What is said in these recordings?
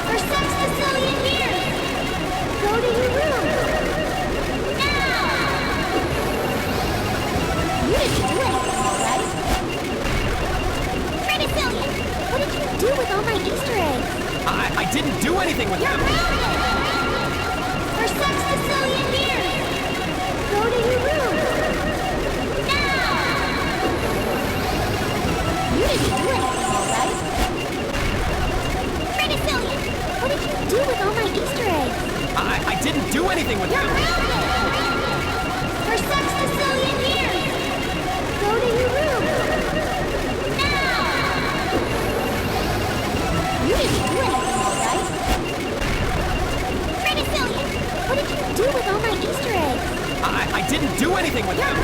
For 6 decillion years! Go to your room! Now! You didn't do anything, all right? 3 decillion! What did you do with all my Easter eggs? I didn't do anything with them! For 6 decillion years! Go to your room! Now! You didn't do anything, all right? 3 decillion! What did you do with all my Easter eggs? I didn't do anything with them! For 6 decillion years! Go to your room! Now! You didn't do anything, all right? 3 decillion! What did you do with all my Easter eggs? I didn't do anything with them!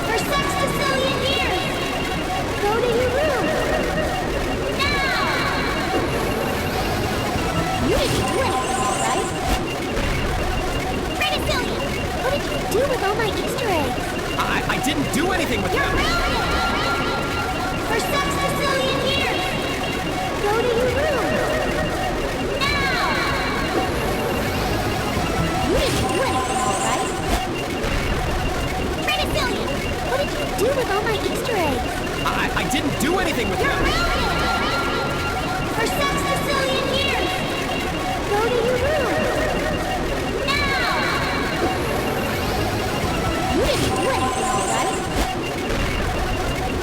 For 6 decillion years! Go to your room! Now! You didn't do anything, all right? 3 decillion! What did you do with all my Easter eggs? I didn't do anything with them! For 6 decillion years! Go to your room! Now! You didn't do anything, all right? 3 decillion! What did you do with all my Easter eggs? I didn't do anything with them! For 6 decillion years! Go to your room! Now! You didn't do anything, all right?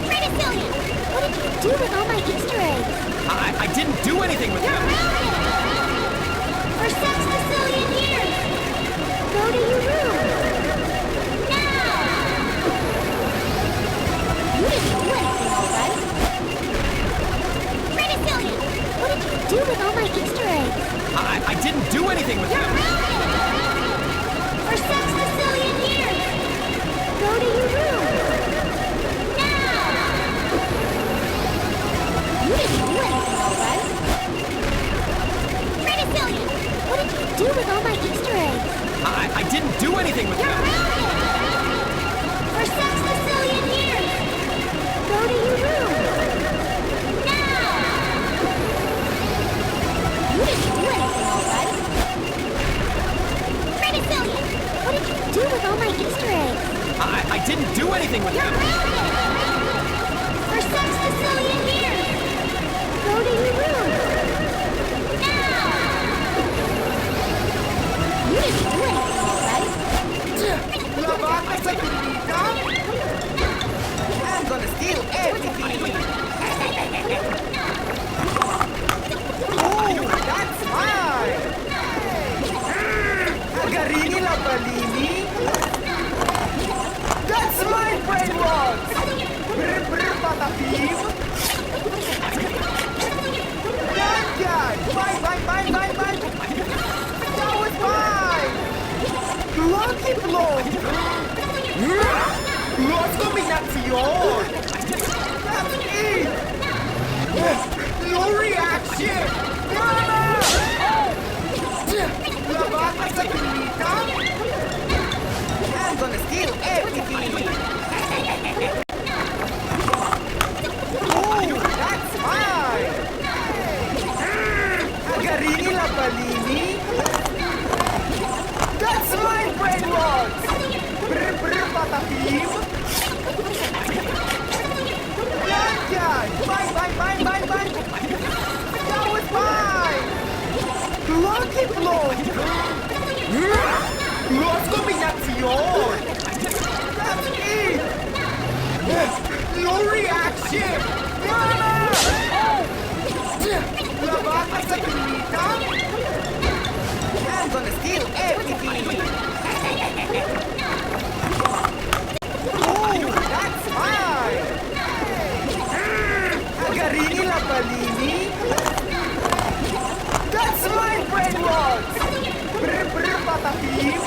3 decillion! What did you do with all my Easter eggs? I didn't do anything with them! For 6 decillion years! Go to your room! Now! You didn't do anything, all right? 3 decillion! What did you do with all my Easter eggs? I didn't do anything with them! For 6 decillion years! Go to your room! Now! You didn't do anything, all right? 3 decillion! What did you do with all my Easter eggs? I didn't do anything with them! For 6 decillion years! Go to your room! Now! You didn't do anything, all right? 3 decillion! What did you do with all my Easter eggs? I didn't do anything with them! For 6 decillion years! Go to your room! Now! You didn't do anything, all right? I'm gonna steal everything! Oh, that's mine! Agarini la balini! That's my brain rods! Brr brr patapim! That guy! Mine! That was mine! Lucky blow! Lost combination! That's it! No reaction! La vaca sa pinita? I'm gonna steal everything! Oh, that's mine! Agarini la balini? That's my brain rods! Brr brr patapim! That guy! Mine! That was mine! Lucky blow! Lost combination! That's it! No reaction! La vaca sa pinita? I'm gonna steal everything! Oh, that's mine! Agarini la balini? That's my brain rods! Brr brr patapim!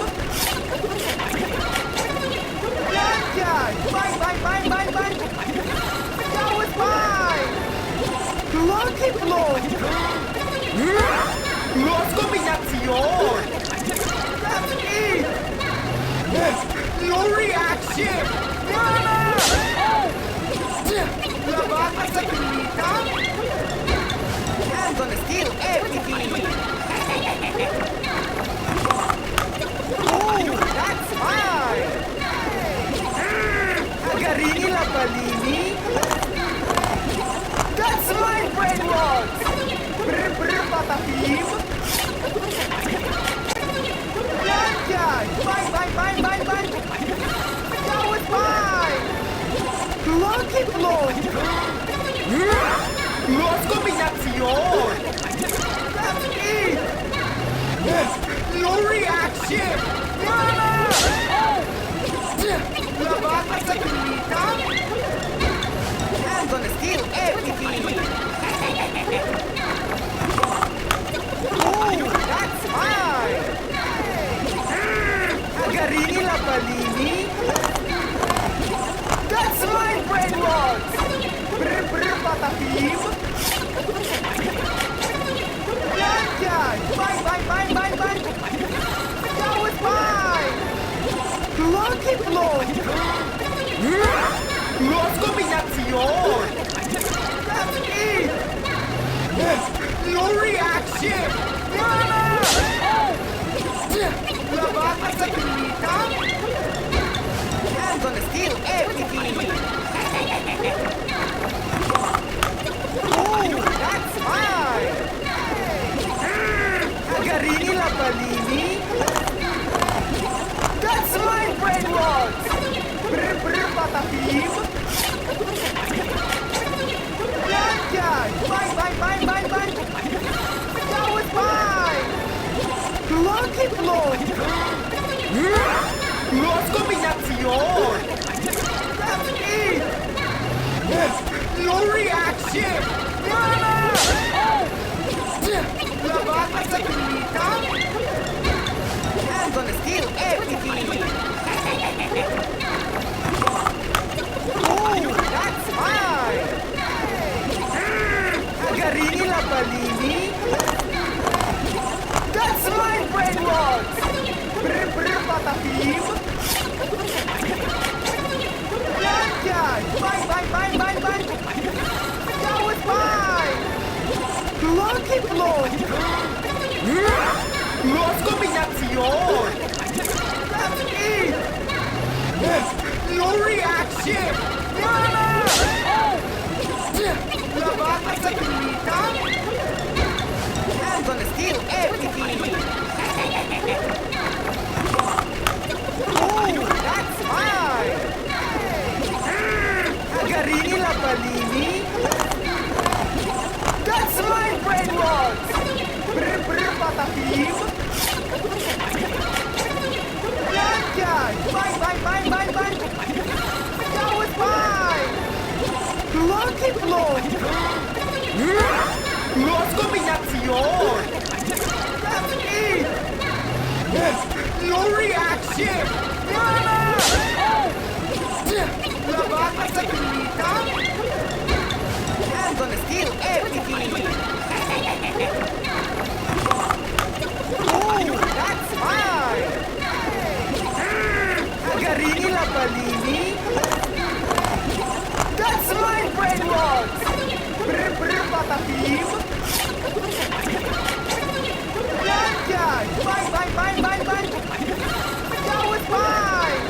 That guy! Mine! That was mine! Lucky blow! Lost combination! That's it! No reaction! La vaca sa pinita? patapim! Yan yan! Bye! That was mine! Lucky blow! Lost combination! That's it! No reaction! Labas sa kinita? I'm gonna steal everything! Oh, that's mine! Agarini la palini? That's my brain rods! Brr patapim! Yan! Bye! That was mine! Lucky blow! Lost combination! That's it! No reaction! Labas sa kinita? I'm gonna steal everything! Oh, that's mine! Agarini la palini? That's my brain rods! Brr patapim! Yan! Bye! That was mine! Lucky blow! Lost combination! That's it! No reaction! Labas sa kinita? I'm gonna steal everything! Oh, that's mine! Agarini la palini? That's my brain rods! Brr patapim! Yan! Bye! That was mine! Lucky blow! Lost combination! That's it! No reaction! Labas sa kinita? I'm gonna steal everything! Oh, that's mine! Agarini la palini? That's my brain rods! Brr patapim! Yan! Bye! That was mine! Lucky blow! Lost combination! That's it! No reaction! Labas sa kinita? I'm gonna steal everything! Oh, that's mine! Agarini la palini? That's my brain rods! Brr patapim! Yan! Bye! That was mine!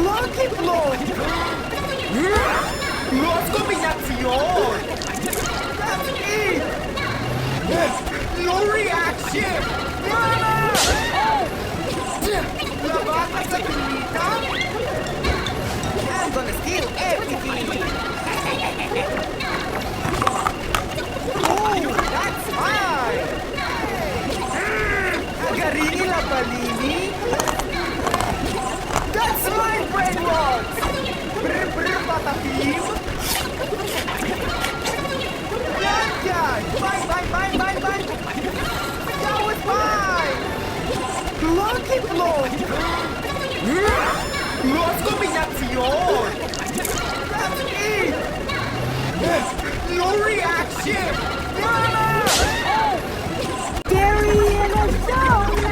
Lucky blow! Lost combination! That's it! No reaction! Labas sa kinita? I'm gonna steal everything! Oh, that's mine! Agarini la palini? That's my brain rods! Brr patapim! Yan! Bye! That was mine! Lucky blow! Lost combination! That's it! No reaction! Gary in a zone.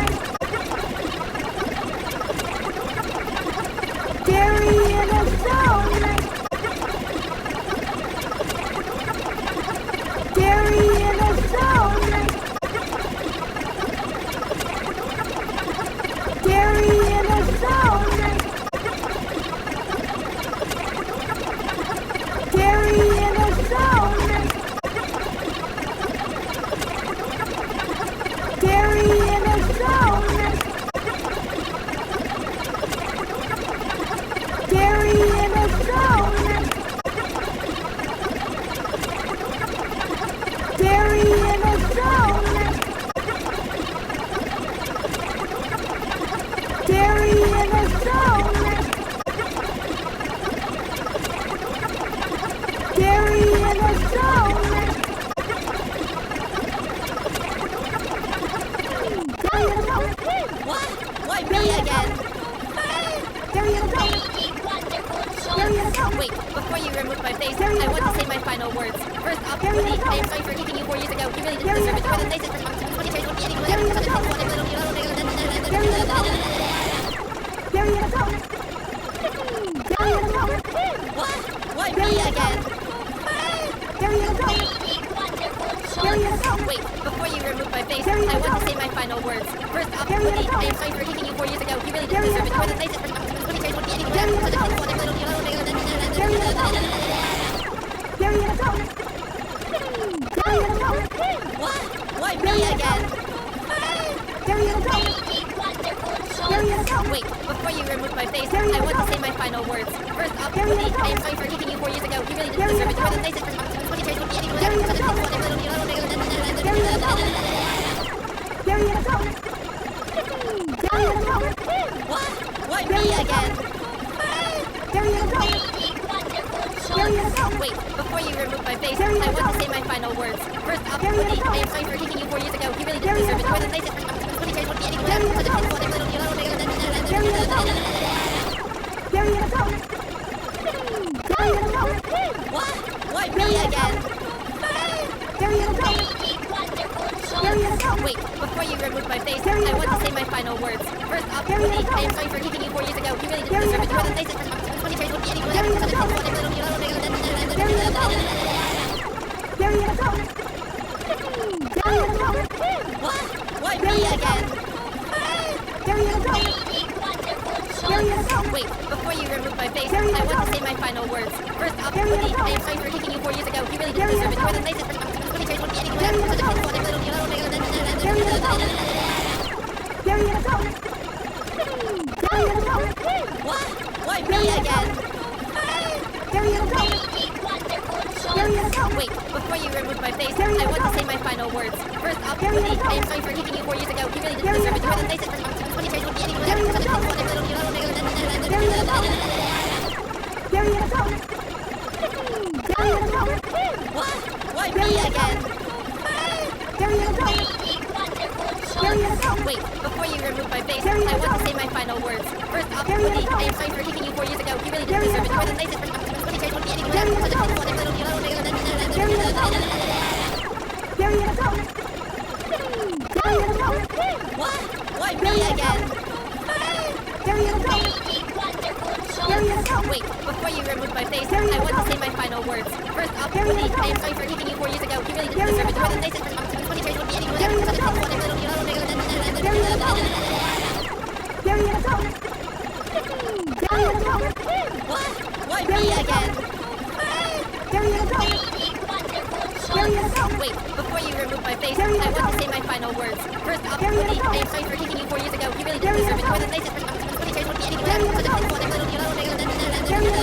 Gary in a zone. Gary in a zone. Gary in a zone. Gary in a zone. Bfdi. I am sorry for kicking you 4 years ago. You really didn't deserve it. You were the nicest person. 20 trades would be anyone ever. Such a little What? Why me again? Wait, before you remove my face, I want to say my final words. First off, Bfdi, I am sorry for kicking you 4 years ago. You really didn't deserve it. You were the nicest person. 20 trades would be anyone ever. Such a little What? Why me again? Wait, before you remove my face, I want to say my final words. First off, Bfdi, I am sorry for kicking you 4 years ago. You really didn't deserve it. You were the nicest person. 20 trades would be anyone ever. Such a little What? Why me again? Wait, before you remove my face, I want to say my final words. First off, Bfdi, I am sorry for kicking you 4 years ago. You really didn't deserve it. You were the nicest person. 20 trades would be anyone ever. Such a little What? Why me again? Wait, before you remove my face, I want to say my final words. First off, Bfdi, I am sorry for kicking you 4 years ago. You really didn't deserve it. You were the nicest person. 20 trades would be anyone ever. Such a little What? Why me again? Wait, before you remove my face, I want to say my final words. First off, Bfdi, I am sorry for kicking you 4 years ago. You really didn't deserve it. You were the nicest person. 20 trades would be anyone ever. Such a little What? Why me again? Wait, before you remove my face, I want to say my final words. First off, Bfdi, I am sorry for kicking you 4 years ago. You really didn't deserve it. You were the nicest person. 20 trades would be anyone ever. Such a little What? Why me again? Wait, before you remove my face, I want to say my final words. First off, Bfdi, I am sorry for kicking you 4 years ago. You really didn't deserve it. You were the nicest person. 20 trades would be anyone ever. Such a little What? Why me again? Wait, before you remove my face, I want to say my final words. First off, Bfdi, I am sorry for kicking you 4 years ago. You really didn't deserve it. You were the nicest person. 20 trades would be anyone ever. Such a little What? Why me again? Wait, before you remove my face, I want to say my final words. First off, Bfdi, I am sorry for kicking you 4 years ago. You really didn't deserve it. You were the nicest person. 20 trades would be anyone ever. Such a little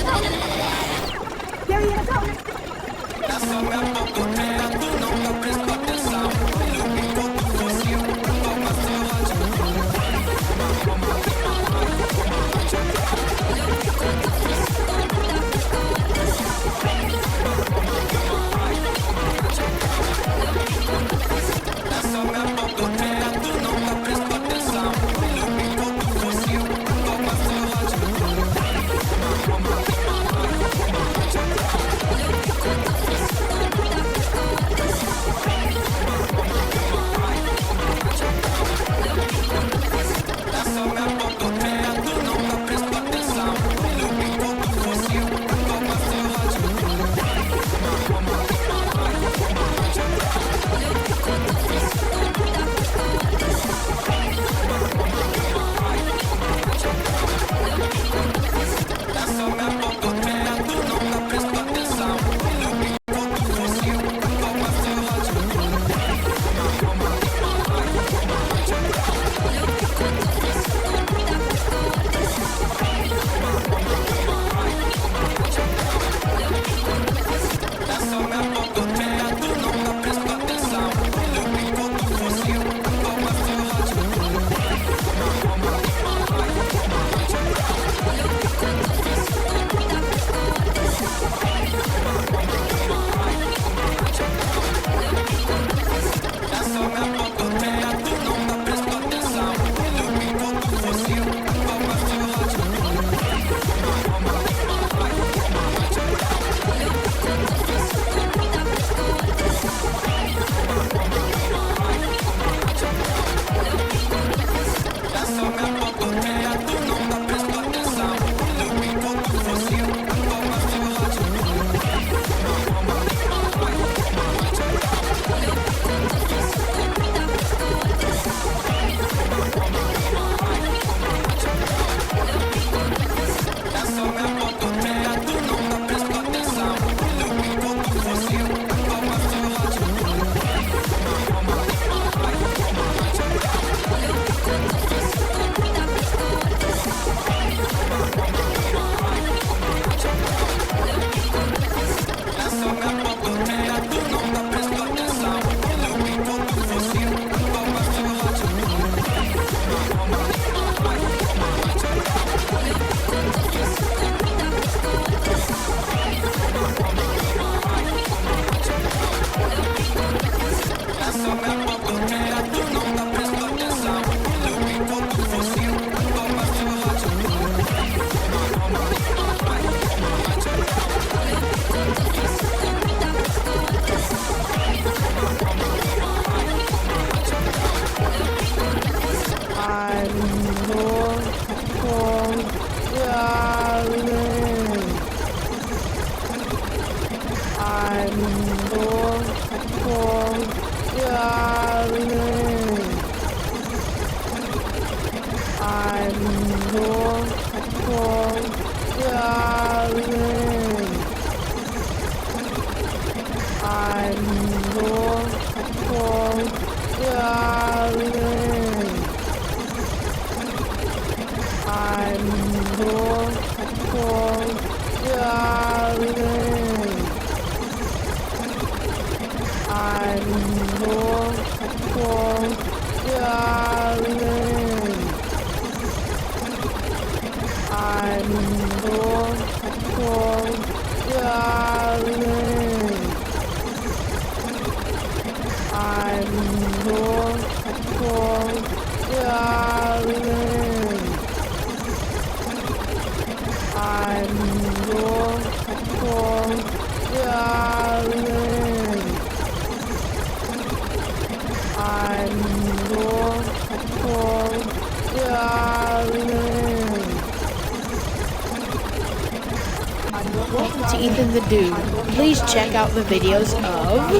To Ethan the Dude. Please check out the videos of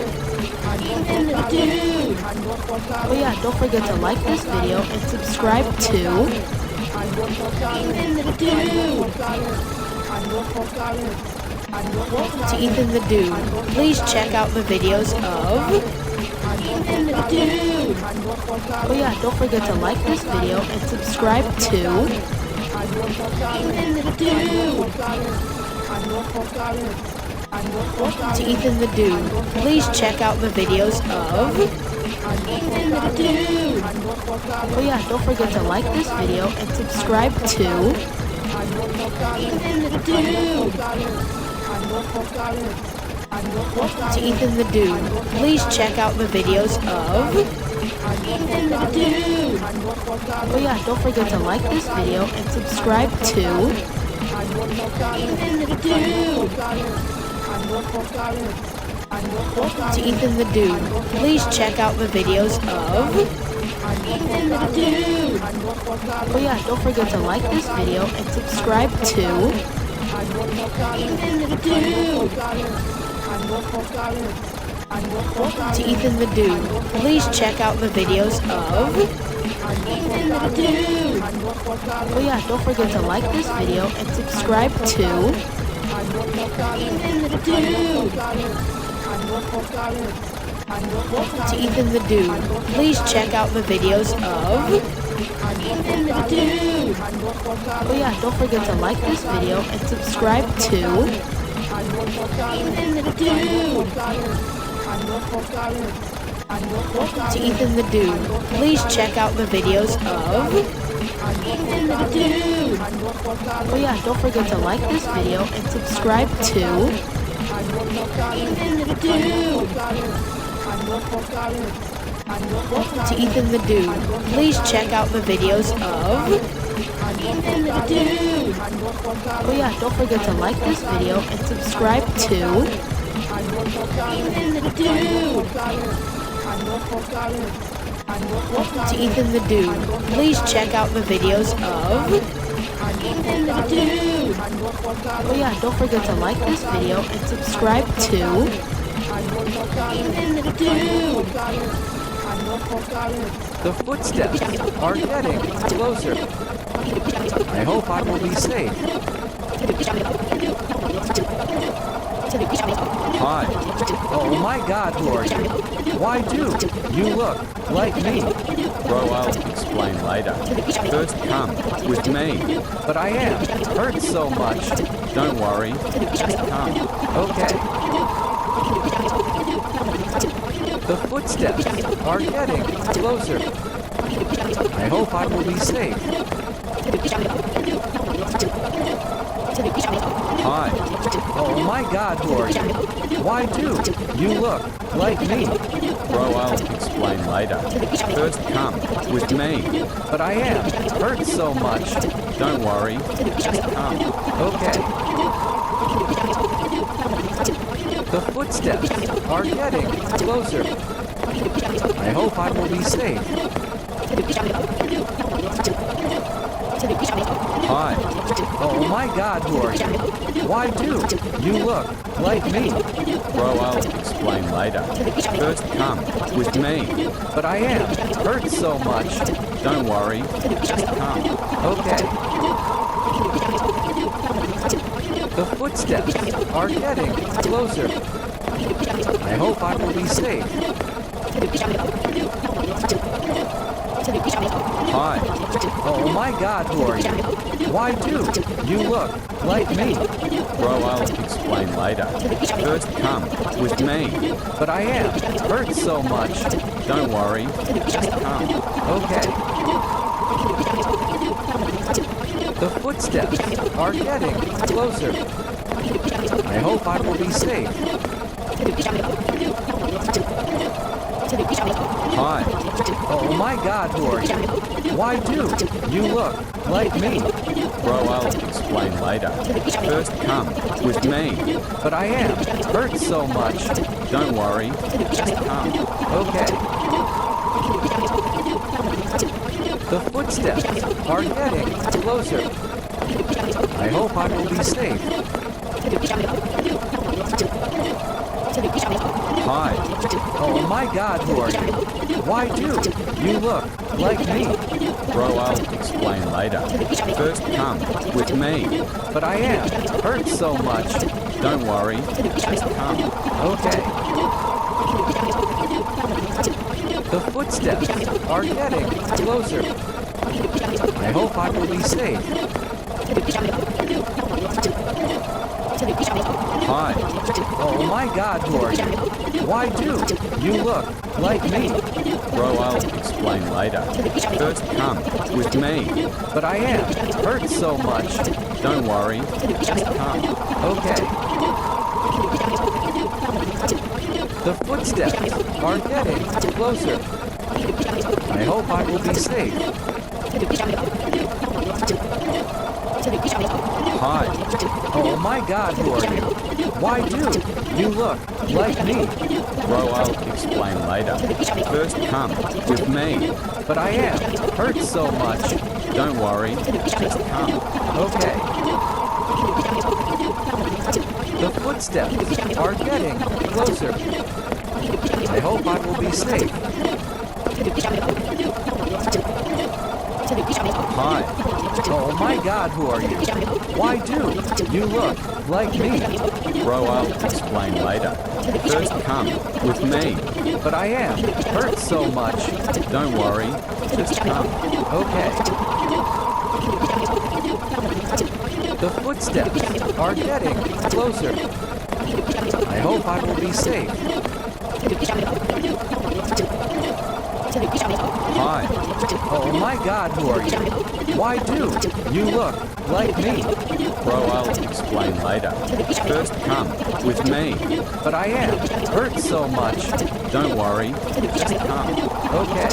Ethan the Dude. Oh yeah, don't forget to like this video and subscribe to Ethan the Dude. To Ethan the Dude. Please check out the videos of Ethan the Dude. Oh yeah, don't forget to like this video and subscribe to Ethan the Dude. To Ethan the Dude. Please check out the videos of Ethan the Dude. Oh yeah, don't forget to like this video and subscribe to Ethan the Dude. To Ethan the Dude. Please check out the videos of Ethan the Dude. Oh yeah, don't forget to like this video and subscribe to Ethan the Dude. To Ethan the Dude. Please check out the videos of Ethan the Dude. Oh yeah, don't forget to like this video and subscribe to Ethan the Dude. To Ethan the Dude. Please check out the videos of Ethan the Dude. Oh yeah, don't forget to like this video and subscribe to Ethan the Dude. To Ethan the Dude. Please check out the videos of Ethan the Dude. Oh yeah, don't forget to like this video and subscribe to Ethan the Dude. To Ethan the Dude. Please check out the videos of Ethan the Dude. Oh yeah, don't forget to like this video and subscribe to Ethan the Dude. To Ethan the Dude. Please check out the videos of Ethan the Dude. Oh yeah, don't forget to like this video and subscribe to Ethan the Dude. To Ethan the Dude. Please check out the videos of Ethan the Dude. Oh yeah, don't forget to like this video and subscribe to Ethan the Dude. The footsteps are getting closer. I hope I will be safe. Hi. Oh my God, who are you? Why do you look like me? Bro, I'll explain later. First come with me. But I am hurt so much. Don't worry. Just come. Okay. The footsteps are getting closer. I hope I will be safe. Hi. Oh my God, who are you? Why do you look like me? Bro, I'll explain later. First come with me. But I am hurt so much. Don't worry, just come. Okay. The footsteps are getting closer. I hope I will be safe. Hi. Oh my God, who are you? Why do you look like me? Bro, I'll explain later. First come with me. But I am hurt so much. Don't worry, just come. Okay. The footsteps are getting closer. I hope I will be safe. Hi. Oh my God, who are you? Why do you look like me? Bro, I'll explain later. First come with me. But I am hurt so much. Don't worry, just come. Okay. The footsteps are getting closer. I hope I will be safe. Hi. Oh my God, who are you? Why do you look like me? Bro, I'll explain later. First come with me. But I am hurt so much. Don't worry, just come. Okay. The footsteps are getting closer. I hope I will be safe. Hi. Oh my God, who are you? Why do you look like me? Bro, I'll explain later. First come with me. But I am hurt so much. Don't worry, just come. Okay. The footsteps are getting closer. I hope I will be safe. Hi. Oh my God, who are you? Why do you look like me? Bro, I'll explain later. First come with me. But I am hurt so much. Don't worry, just come. Okay. The footsteps are getting closer. I hope I will be safe. Hi. Oh my God, who are you? Why do you look like me? Bro, I'll explain later. First come with me. But I am hurt so much. Don't worry, just come. Okay. The footsteps are getting closer. I hope I will be safe. Hi. Oh my God, who are you? Why do you look like me? Bro, I'll explain later. First come with me. But I am hurt so much. Don't worry, just come. Okay. The footsteps are getting closer. I hope I will be safe. Hi. Oh my God, who are you? Why do you look like me? Bro, I'll explain later. First come with me. But I am hurt so much. Don't worry, just come. Okay.